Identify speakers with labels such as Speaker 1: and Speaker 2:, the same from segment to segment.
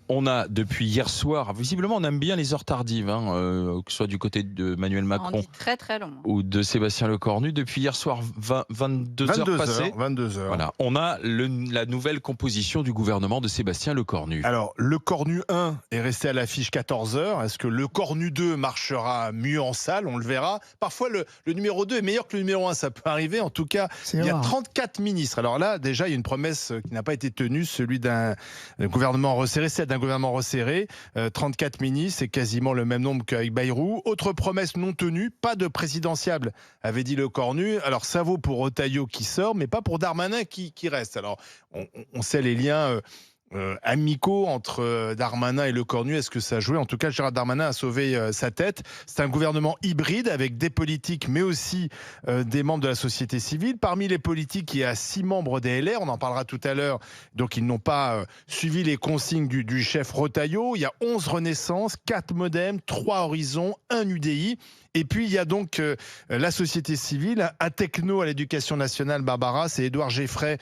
Speaker 1: On a depuis hier soir, visiblement on aime bien les heures tardives, que ce soit du côté de Emmanuel
Speaker 2: On
Speaker 1: Macron
Speaker 2: dit très très long.
Speaker 1: ou de Sébastien Lecornu. Depuis hier soir, 22 heures passées.
Speaker 3: 22 heures.
Speaker 1: Voilà, on a la nouvelle composition du gouvernement de Sébastien Lecornu.
Speaker 3: Alors, Lecornu 1 est resté à l'affiche 14 heures. Est-ce que Lecornu 2 marchera mieux en salle? On le verra. Parfois, le numéro 2 est meilleur que le numéro 1. Ça peut arriver. En tout cas, il y a 34 ministres. Alors là, déjà, il y a une promesse qui n'a pas été tenue, celui d'un gouvernement resserré, celle d'un gouvernement resserré. 34 ministres, c'est quasiment le même nombre qu'avec Bayrou. Autre promesse non tenue, pas de présidentiable, avait dit Lecornu. Alors, ça vaut pour Retailleau qui sort, mais pas pour Darmanin qui reste. Alors, on sait les liens amicaux entre Darmanin et Lecornu. Est-ce que ça a joué? En tout cas, Gérald Darmanin a sauvé sa tête. C'est un gouvernement hybride avec des politiques, mais aussi des membres de la société civile. Parmi les politiques, il y a 6 membres des LR. On en parlera tout à l'heure. Donc, ils n'ont pas suivi les consignes du chef Retailleau. Il y a 11 Renaissance, 4 Modem, 3 Horizon, 1 UDI. Et puis, il y a donc la société civile, un techno à l'éducation nationale, Barbara, c'est Édouard Geffray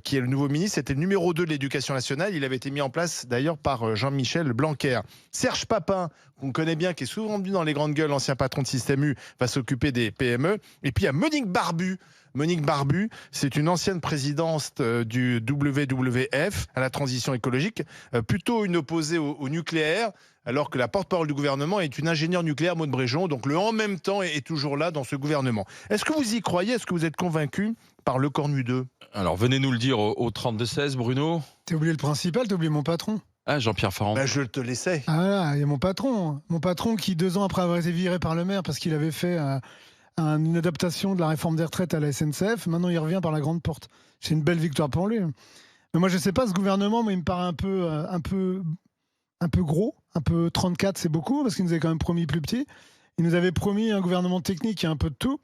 Speaker 3: qui est le nouveau ministre. C'était le numéro 2 de l'éducation nationale. Il avait été mis en place d'ailleurs par Jean-Michel Blanquer. Serge Papin, qu'on connaît bien, qui est souvent venu dans les grandes gueules, l'ancien patron de Système U, va s'occuper des PME. Et puis, il y a Monique Barbu. Monique Barbu, c'est une ancienne présidente du WWF à la transition écologique, plutôt une opposée au nucléaire, alors que la porte-parole du gouvernement est une ingénieure nucléaire, Maud Bréjon. Donc le « en même temps » est toujours là dans ce gouvernement. Est-ce que vous y croyez? Est-ce que vous êtes convaincu par Lecornu 2?
Speaker 1: Alors venez nous le dire au 32-16, Bruno.
Speaker 4: T'as oublié le principal, t'as oublié mon patron.
Speaker 1: Ah, Jean-Pierre Farandou.
Speaker 3: Je te laissais.
Speaker 4: Ah voilà, il y a mon patron. Mon patron qui, 2 ans après avoir été viré par le maire parce qu'il avait fait une adaptation de la réforme des retraites à la SNCF, maintenant il revient par la grande porte. C'est une belle victoire pour lui. Mais moi je sais pas, ce gouvernement, mais il me paraît un peu gros, un peu 34, c'est beaucoup, parce qu'il nous avait quand même promis plus petit. Il nous avait promis un gouvernement technique et un peu de tout.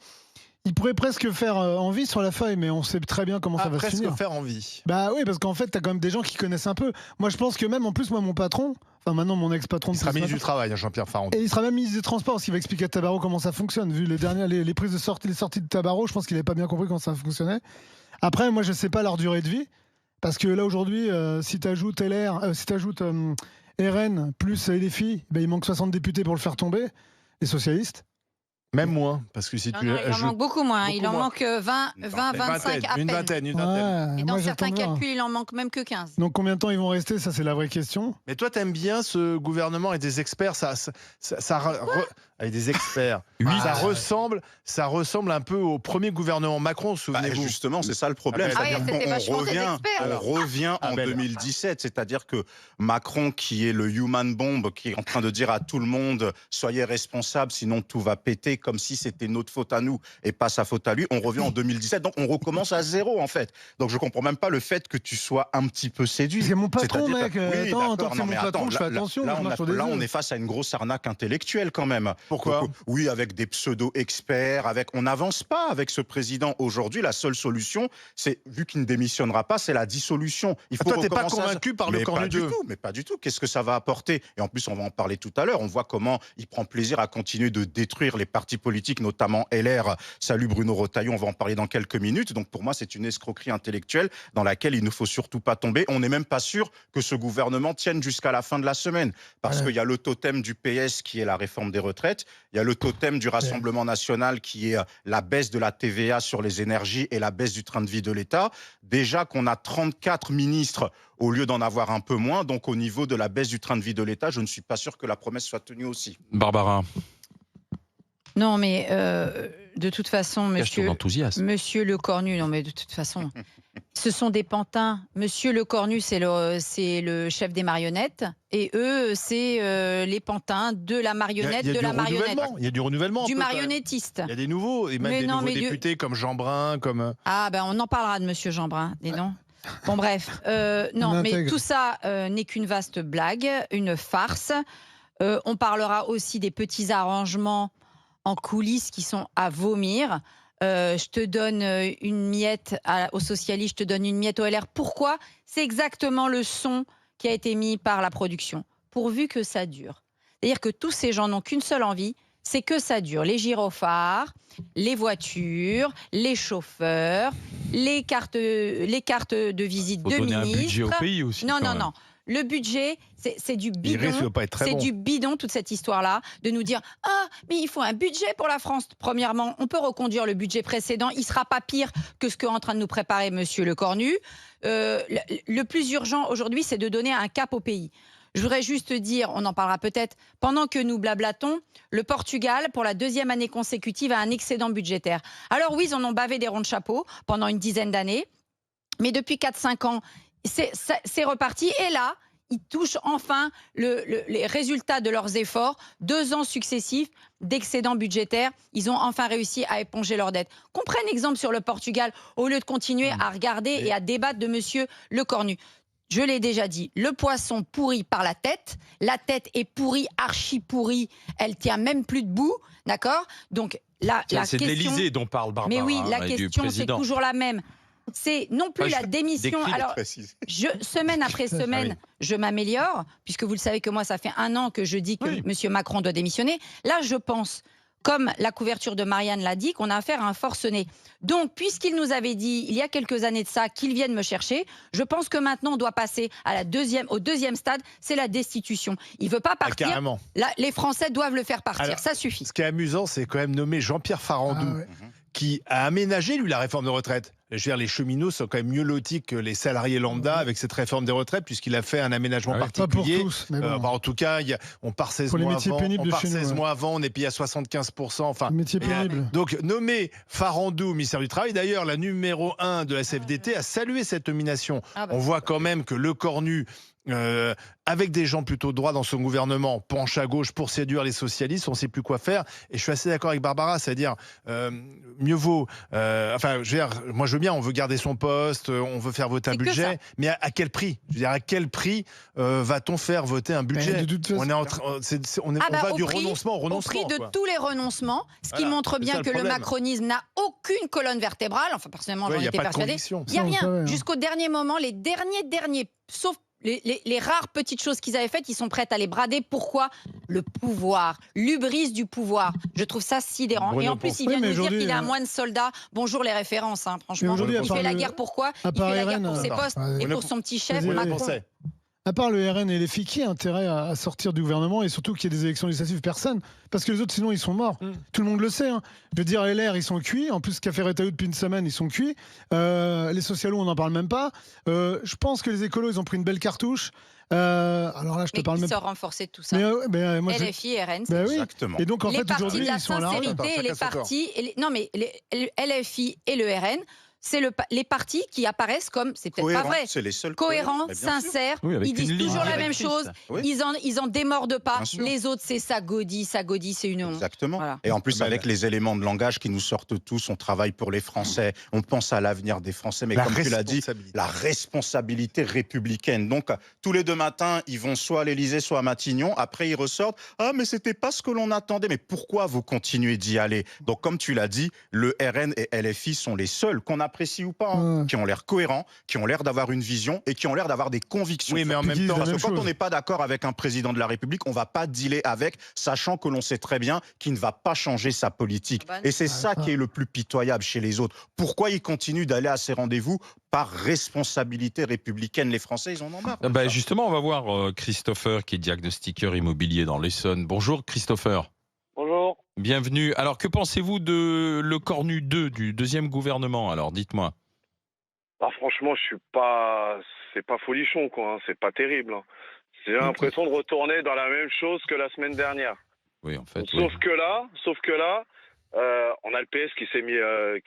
Speaker 4: Il pourrait presque faire envie sur la feuille, mais on sait très bien comment ça va se finir.
Speaker 3: Presque faire envie.
Speaker 4: Bah oui, parce qu'en fait, t'as quand même des gens qui connaissent un peu. Moi, je pense que même, en plus, mon patron, enfin maintenant mon ex-patron...
Speaker 3: Il sera ministre du Travail, Jean-Pierre Farandou.
Speaker 4: Et il sera même ministre des Transports, parce qu'il va expliquer à Tabarot comment ça fonctionne. Vu les prises de sortie, les sorties de Tabarot, je pense qu'il n'avait pas bien compris comment ça fonctionnait. Après, moi, je sais pas leur durée de vie, parce que là, aujourd'hui, si t'ajoutes RN plus LFI, il manque 60 députés pour le faire tomber, les socialistes.
Speaker 3: Même moins, parce que si tu
Speaker 2: il en manque beaucoup moins. Il en manque 20, 25 à peine.
Speaker 3: Une vingtaine.
Speaker 4: Ouais,
Speaker 2: Et dans
Speaker 4: moi,
Speaker 2: certains
Speaker 4: j'attends de voir.
Speaker 2: calculs, il en manque même que 15.
Speaker 4: Donc combien de temps ils vont rester, ça c'est la vraie question.
Speaker 3: Mais toi, t'aimes bien ce gouvernement et des experts, avec des experts.
Speaker 1: Oui.
Speaker 3: Ça ressemble un peu au premier gouvernement Macron, souvenez-vous.
Speaker 5: Justement, c'est ça le problème.
Speaker 3: Ah ouais,
Speaker 5: C'est-à-dire
Speaker 2: c'était vachement
Speaker 5: qu'on
Speaker 2: des
Speaker 5: revient,
Speaker 2: experts.
Speaker 5: on revient en 2017. C'est-à-dire que Macron, qui est le human bomb, qui est en train de dire à tout le monde « soyez responsables, sinon tout va péter », comme si c'était notre faute à nous et pas sa faute à lui. On revient en 2017, donc on recommence à zéro en fait. Donc je comprends même pas le fait que tu sois un petit peu séduit.
Speaker 4: C'est mon patron, mec.
Speaker 5: Oui,
Speaker 4: Attends,
Speaker 5: d'accord.
Speaker 4: c'est
Speaker 5: Non,
Speaker 4: mon
Speaker 5: mais
Speaker 4: patron,
Speaker 5: attends,
Speaker 4: je fais attention.
Speaker 5: Là,
Speaker 4: je marche sur des
Speaker 5: on
Speaker 4: œufs.
Speaker 5: est face à une grosse arnaque intellectuelle quand même.
Speaker 3: Pourquoi?
Speaker 5: Donc, oui, avec des pseudo-experts, on n'avance pas avec ce président. Aujourd'hui, la seule solution, c'est, vu qu'il ne démissionnera pas, c'est la dissolution. Il faut
Speaker 3: Toi, t'es pas
Speaker 5: recommencer
Speaker 3: convaincu par le Cornu 2?
Speaker 5: Mais pas du tout. Qu'est-ce que ça va apporter? Et en plus, on va en parler tout à l'heure. On voit comment il prend plaisir à continuer de détruire les partis politiques, notamment LR. Salut Bruno Retailleau, on va en parler dans quelques minutes. Donc pour moi, c'est une escroquerie intellectuelle dans laquelle il ne faut surtout pas tomber. On n'est même pas sûr que ce gouvernement tienne jusqu'à la fin de la semaine. Parce qu'il y a le totem du PS qui est la réforme des retraites. Il y a le totem du Rassemblement national qui est la baisse de la TVA sur les énergies et la baisse du train de vie de l'État. Déjà qu'on a 34 ministres au lieu d'en avoir un peu moins. Donc au niveau de la baisse du train de vie de l'État, je ne suis pas sûr que la promesse soit tenue aussi.
Speaker 1: Barbara.
Speaker 2: Non, mais de toute façon, monsieur Lecornu, non, mais de toute façon, ce sont des pantins. Monsieur Lecornu, c'est le chef des marionnettes, et eux, c'est les pantins de la marionnette,
Speaker 3: Il y a du renouvellement.
Speaker 2: Du marionnettiste.
Speaker 3: Il y a des nouveaux, et même des nouveaux députés comme Jeanbrun, comme...
Speaker 2: Ah, ben on en parlera de monsieur Jeanbrun, dis donc. Bon, bref. Non, mais tout ça n'est qu'une vaste blague, une farce. On parlera aussi des petits arrangements en coulisses qui sont à vomir. Je te donne une miette aux socialistes, je te donne une miette au LR. Pourquoi? C'est exactement le son qui a été mis par la production. Pourvu que ça dure. C'est-à-dire que tous ces gens n'ont qu'une seule envie, c'est que ça dure. Les gyrophares, les voitures, les chauffeurs, les cartes de visite de ministres.
Speaker 1: Un budget au pays aussi.
Speaker 2: Non. le budget, c'est du
Speaker 3: Il risque de
Speaker 2: bidon.
Speaker 3: pas être très
Speaker 2: C'est
Speaker 3: bon.
Speaker 2: du bidon, toute cette histoire-là, de nous dire « Ah, mais il faut un budget pour la France ». Premièrement, on peut reconduire le budget précédent. Il ne sera pas pire que ce qu'est en train de nous préparer Monsieur Le Cornu. Le plus urgent aujourd'hui, c'est de donner un cap au pays. Je voudrais juste dire, on en parlera peut-être, pendant que nous blablatons, le Portugal, pour la 2e année consécutive, a un excédent budgétaire. Alors oui, ils en ont bavé des ronds de chapeau pendant une dizaine d'années, mais depuis 4-5 ans, c'est reparti. Et là, ils touchent enfin les résultats de leurs efforts. 2 ans successifs d'excédent budgétaire. Ils ont enfin réussi à éponger leurs dettes. Qu'on prenne exemple sur le Portugal, au lieu de continuer à regarder et à débattre de Monsieur Le Cornu. Je l'ai déjà dit, le poisson pourrit par la tête est pourrie, archi pourrie, elle tient même plus debout, d'accord? Donc la
Speaker 1: c'est de
Speaker 2: question...
Speaker 1: l'Élysée dont parle Barbara.
Speaker 2: Mais oui, la
Speaker 1: et du
Speaker 2: question, c'est
Speaker 1: président.
Speaker 2: toujours la même. C'est non plus la démission. Alors, semaine après semaine, je m'améliore, puisque vous le savez que moi, ça fait 1 an que je dis que M. Macron doit démissionner. Là, je pense, comme la couverture de Marianne l'a dit, qu'on a affaire à un forcené. Donc, puisqu'il nous avait dit, il y a quelques années de ça, qu'il vienne me chercher, je pense que maintenant, on doit passer à au 2e stade, c'est la destitution. Il ne veut pas partir.
Speaker 3: Carrément.
Speaker 2: Là, les Français doivent le faire partir.
Speaker 3: Alors,
Speaker 2: ça suffit.
Speaker 3: Ce qui est amusant, c'est quand même nommer Jean-Pierre Farandou, qui a aménagé, lui, la réforme de retraite. Je veux dire, les cheminots sont quand même mieux lotis que les salariés lambda avec cette réforme des retraites, puisqu'il a fait un aménagement particulier.
Speaker 4: Pas pour tous, mais bon.
Speaker 3: En tout cas, on part 16 mois avant, on est payé à 75%. Enfin,
Speaker 4: métier pénible.
Speaker 3: Donc, nommer Farandou au ministère du Travail, d'ailleurs, la numéro 1 de la CFDT a salué cette nomination. On voit quand même que Le Cornu, avec des gens plutôt droits dans son gouvernement, penche à gauche pour séduire les socialistes, on ne sait plus quoi faire. Et je suis assez d'accord avec Barbara, c'est-à-dire, mieux vaut... enfin, je veux dire, moi je veux bien, on veut garder son poste, on veut faire voter un budget, mais à quel prix? Je veux dire, à quel prix va-t-on faire voter un budget? On est en train, on va du renoncement au renoncement.
Speaker 2: Au prix de tous les renoncements, ce qui montre bien que le macronisme n'a aucune colonne vertébrale. Enfin, personnellement, j'en étais persuadée. Il n'y a rien. Jusqu'au dernier moment, les derniers, sauf les rares petites choses qu'ils avaient faites, ils sont prêts à les brader. Pourquoi? Le pouvoir, l'hubris du pouvoir. Je trouve ça sidérant.
Speaker 3: Bruno,
Speaker 2: et en plus, il vient de nous dire qu'il a moins de soldats. Bonjour les références, hein, franchement. Il fait la guerre pourquoi? Il fait la guerre pour ses postes et pour son petit chef, Macron.
Speaker 4: À part le RN et les FI, qui a intérêt à sortir du gouvernement et surtout qu'il y ait des élections législatives? Personne. Parce que les autres, sinon, ils sont morts. Tout le monde le sait. Hein. Je veux dire, LR, ils sont cuits. En plus, Café Retailleau, depuis une semaine, ils sont cuits. Les socialos, on n'en parle même pas. Je pense que les écolos, ils ont pris une belle cartouche. Alors là, je te parle même.
Speaker 2: Mais qui sort renforcé de tout ça?
Speaker 4: Moi,
Speaker 2: LFI et RN.
Speaker 4: Oui.
Speaker 5: Exactement.
Speaker 4: Et donc, en fait,
Speaker 2: les partis
Speaker 4: aujourd'hui,
Speaker 2: de la
Speaker 4: ils sont à la rue.
Speaker 2: sincérité et les partis. Non, mais les LFI et le RN, c'est les partis qui apparaissent comme, c'est peut-être pas vrai,
Speaker 5: c'est les seuls
Speaker 2: cohérents, sincères, ils disent toujours la même chose, ils en démordent pas. Les autres, c'est ça gaudit, c'est une honte.
Speaker 5: Exactement.
Speaker 2: Voilà.
Speaker 5: Et en plus, avec les éléments de langage qui nous sortent tous, on travaille pour les Français, on pense à l'avenir des Français, mais comme tu l'as dit, la responsabilité républicaine. Donc, tous les 2 matins, ils vont soit à l'Élysée, soit à Matignon, après ils ressortent, ah mais c'était pas ce que l'on attendait, mais pourquoi vous continuez d'y aller? Donc, comme tu l'as dit, le RN et LFI sont les seuls qu'on apprécie ou pas, qui ont l'air cohérents, qui ont l'air d'avoir une vision et qui ont l'air d'avoir des convictions.
Speaker 3: Oui, mais en même temps,
Speaker 5: parce que quand on n'est pas d'accord avec un président de la République, on ne va pas dealer avec, sachant que l'on sait très bien qu'il ne va pas changer sa politique. Et c'est ça qui est le plus pitoyable chez les autres. Pourquoi ils continuent d'aller à ces rendez-vous? Par responsabilité républicaine. Les Français, ils en ont marre.
Speaker 1: Justement, on va voir Christopher, qui est diagnostiqueur immobilier dans l'Essonne. Bonjour Christopher.
Speaker 6: Bonjour.
Speaker 1: Bienvenue. Alors, que pensez-vous de Le Cornu 2, du 2e gouvernement? Alors, dites-moi.
Speaker 6: Franchement, c'est pas folichon, quoi. Hein. C'est pas terrible. Hein. J'ai l'impression de retourner dans la même chose que la semaine dernière.
Speaker 1: Oui, en fait.
Speaker 6: Sauf que là, on a le PS qui s'est mis,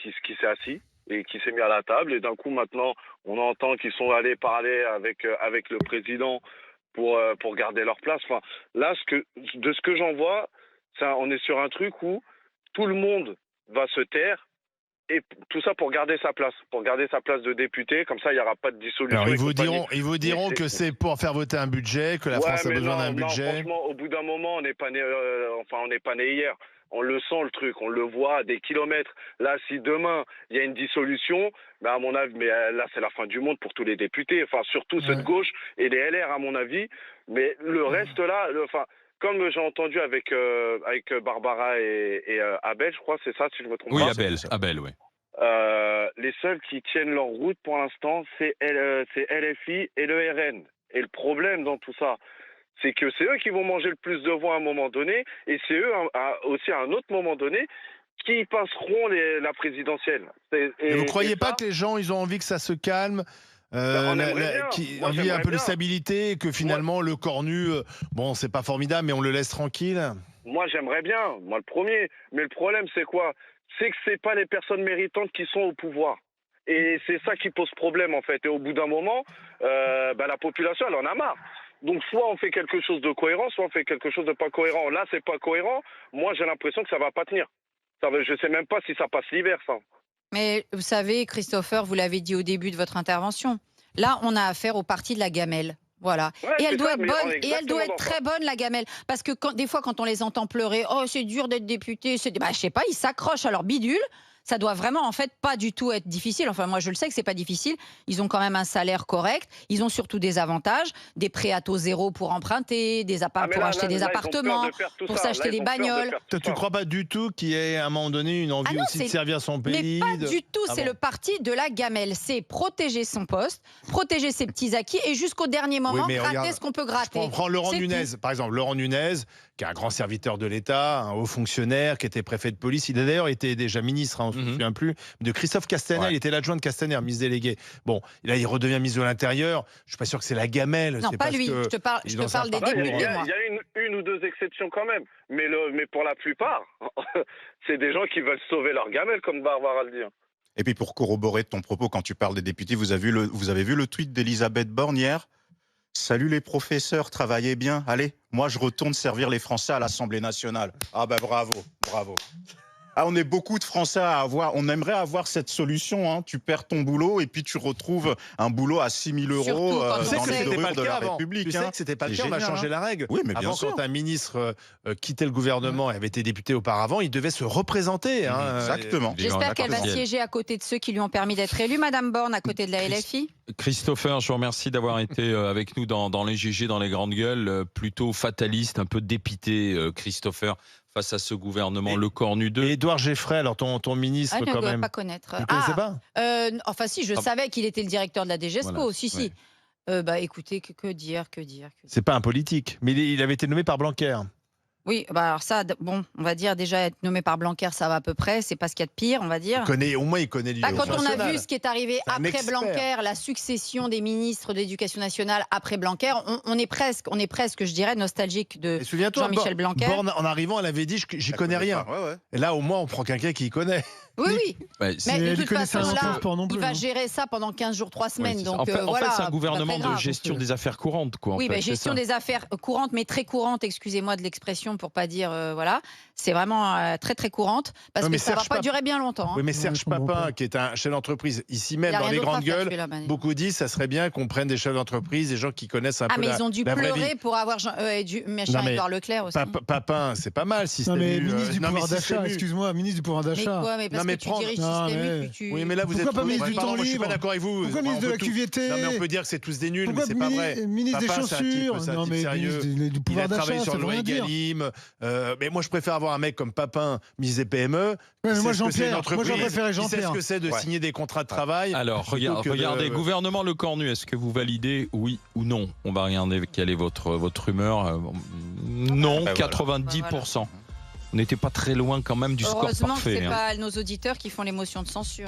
Speaker 6: qui s'est assis et qui s'est mis à la table. Et d'un coup, maintenant, on entend qu'ils sont allés parler avec le président pour garder leur place. Enfin, là, de ce que j'en vois, on est sur un truc où tout le monde va se taire. Et tout ça pour garder sa place de député, comme ça il n'y aura pas de dissolution.
Speaker 3: Alors, ils vous diront que c'est pour faire voter un budget, que la France a besoin d'un budget.
Speaker 6: Franchement, au bout d'un moment, on n'est pas né hier. On le sent le truc, on le voit à des kilomètres. Là, si demain il y a une dissolution, à mon avis, là c'est la fin du monde pour tous les députés, enfin surtout ceux de gauche et les LR à mon avis. Mais le reste là, comme j'ai entendu avec Barbara et Abel, je crois, c'est ça, si je me trompe pas.
Speaker 1: Oui, Abel, oui.
Speaker 6: Les seuls qui tiennent leur route pour l'instant, c'est LFI et le RN. Et le problème dans tout ça, c'est que c'est eux qui vont manger le plus de voix à un moment donné, et c'est eux aussi à un autre moment donné qui passeront la présidentielle.
Speaker 3: Et vous croyez pas que les gens, ils ont envie que ça se calme, qui envie un peu de stabilité, et que finalement le cornu, bon, c'est pas formidable, mais on le laisse tranquille?
Speaker 6: Moi, j'aimerais bien, moi le premier. Mais le problème, c'est quoi? C'est que c'est pas les personnes méritantes qui sont au pouvoir. Et c'est ça qui pose problème, en fait. Et au bout d'un moment, la population, elle en a marre. Donc, soit on fait quelque chose de cohérent, soit on fait quelque chose de pas cohérent. Là, c'est pas cohérent. Moi, j'ai l'impression que ça va pas tenir. Je sais même pas si ça passe l'hiver, ça.
Speaker 2: Mais vous savez, Christopher, vous l'avez dit au début de votre intervention. Là, on a affaire au parti de la gamelle. Voilà.
Speaker 6: Ouais,
Speaker 2: et elle doit être bonne, et elle doit être
Speaker 6: très
Speaker 2: très bonne, la gamelle. Parce que des fois, quand on les entend pleurer, oh, c'est dur d'être député, je sais pas, ils s'accrochent à leur bidule. Ça doit vraiment, en fait, pas du tout être difficile. Enfin, moi, je le sais que c'est pas difficile. Ils ont quand même un salaire correct. Ils ont surtout des avantages, des prêts à taux zéro pour emprunter, des pour acheter des appartements, pour s'acheter des bagnoles.
Speaker 3: Toi, tu crois pas du tout qu'il y ait à un moment donné une envie aussi de servir son pays?
Speaker 2: Mais pas du tout. C'est le parti de la gamelle. C'est protéger son poste, protéger ses petits acquis et jusqu'au dernier moment, gratter ce qu'on peut gratter.
Speaker 3: On prend Laurent Nunez, par exemple. Laurent Nunez, qui est un grand serviteur de l'État, un haut fonctionnaire, qui était préfet de police. Il a d'ailleurs été déjà ministre, on ne se souvient plus, de Christophe Castaner. Il était l'adjoint de Castaner, ministre délégué. Bon, là, il redevient ministre de l'Intérieur. Je ne suis pas sûr que c'est la gamelle.
Speaker 2: Non, pas lui. Je te parle des députés.
Speaker 6: Il y a une ou deux exceptions quand même. Mais pour la plupart, c'est des gens qui veulent sauver leur gamelle, comme Barbara le dit.
Speaker 5: Et puis pour corroborer ton propos, quand tu parles des députés, vous avez vu le tweet d'Elisabeth Borne hier? Salut les professeurs, travaillez bien. Allez, moi je retourne servir les Français à l'Assemblée nationale. Ah ben bravo, bravo. Ah, on est beaucoup de Français à avoir. On aimerait avoir cette solution. Hein. Tu perds ton boulot et puis tu retrouves un boulot à 6 000 euros dans les dorures de la République.
Speaker 3: Tu sais que c'était pas le cas. On a changé la règle.
Speaker 5: Oui, mais bien
Speaker 3: avant,
Speaker 5: sûr.
Speaker 3: Quand un ministre quittait le gouvernement et avait été député auparavant, il devait se représenter. Hein.
Speaker 5: Exactement.
Speaker 2: J'espère qu'elle va siéger à côté de ceux qui lui ont permis d'être élue, Madame Borne, à côté de la LFI.
Speaker 1: Christopher, je vous remercie d'avoir été avec nous dans les GG, dans les grandes gueules, plutôt fataliste, un peu dépité, Christopher, face à ce gouvernement, le cornu 2.
Speaker 3: Et Édouard Geffray, alors ton ministre, quand même.
Speaker 2: Je ne dois pas connaître.
Speaker 3: Vous ne connaissez pas
Speaker 2: enfin, si, je savais qu'il était le directeur de la DGESPO. Voilà. Si. Écoutez, que dire.
Speaker 3: C'est pas un politique, mais il avait été nommé par Blanquer.
Speaker 2: Oui, alors ça, bon, on va dire déjà être nommé par Blanquer, ça va à peu près, c'est pas ce qu'il y a de pire, on va dire.
Speaker 3: Au moins il connaît du
Speaker 2: Quand on a vu ce qui est arrivé après Blanquer, la succession des ministres de l'Éducation nationale après Blanquer, on est presque, je dirais, nostalgique de Jean-Michel Blanquer.
Speaker 3: Borne, en arrivant, elle avait dit j'y connais rien. Ouais. Et là, au moins, on prend quelqu'un qui y connaît.
Speaker 2: Oui.
Speaker 4: Mais de toute façon, là,
Speaker 2: il va gérer ça pendant 15 jours, 3 semaines.
Speaker 1: Ouais,
Speaker 2: donc,
Speaker 1: en fait, c'est un gouvernement de gestion des affaires courantes.
Speaker 2: Oui, gestion des affaires courantes, mais très courantes, excusez-moi de l'expression pour pas dire, voilà. C'est vraiment très, très courante, parce que ça ne va pas durer bien longtemps. Hein.
Speaker 3: Oui, mais Serge Papin, qui est un chef d'entreprise, ici même, dans les grandes gueules, beaucoup disent ça serait bien qu'on prenne des chefs d'entreprise, des gens qui connaissent un peu la vraie vie.
Speaker 2: Ah, mais ils ont dû pleurer pour avoir Édouard Leclerc aussi.
Speaker 3: Papin, c'est pas mal si c'était
Speaker 4: ministre du pouvoir d'achat, excuse-moi, ministre du pouvoir d'achat.
Speaker 2: Parce que tu diriges systémique,
Speaker 3: Oui, mais là vous êtes
Speaker 4: pas ministre du temps libre.
Speaker 3: Je suis pas d'accord avec vous.
Speaker 4: Pourquoi ministre de la QVT?
Speaker 3: Non, mais on peut dire que c'est tous des nuls, mais c'est pas vrai.
Speaker 4: Ministre des chaussures.
Speaker 3: Non, mais ministre
Speaker 4: du pouvoir d'achat,
Speaker 3: sur le Egalim. Mais moi, je préfère avoir un mec comme Papin, ministre des PME.
Speaker 4: Moi, Jean-Pierre. Moi, j'en préférais Jean-Pierre.
Speaker 3: Qui sait ce que c'est de signer des contrats de travail.
Speaker 1: Alors, regardez, gouvernement Le Cornu, est-ce que vous validez, oui ou non? On va regarder quelle est votre humeur. Non, 90%. On n'était pas très loin quand même du score parfait.
Speaker 2: Heureusement que ce n'est pas nos auditeurs qui font les motions de censure.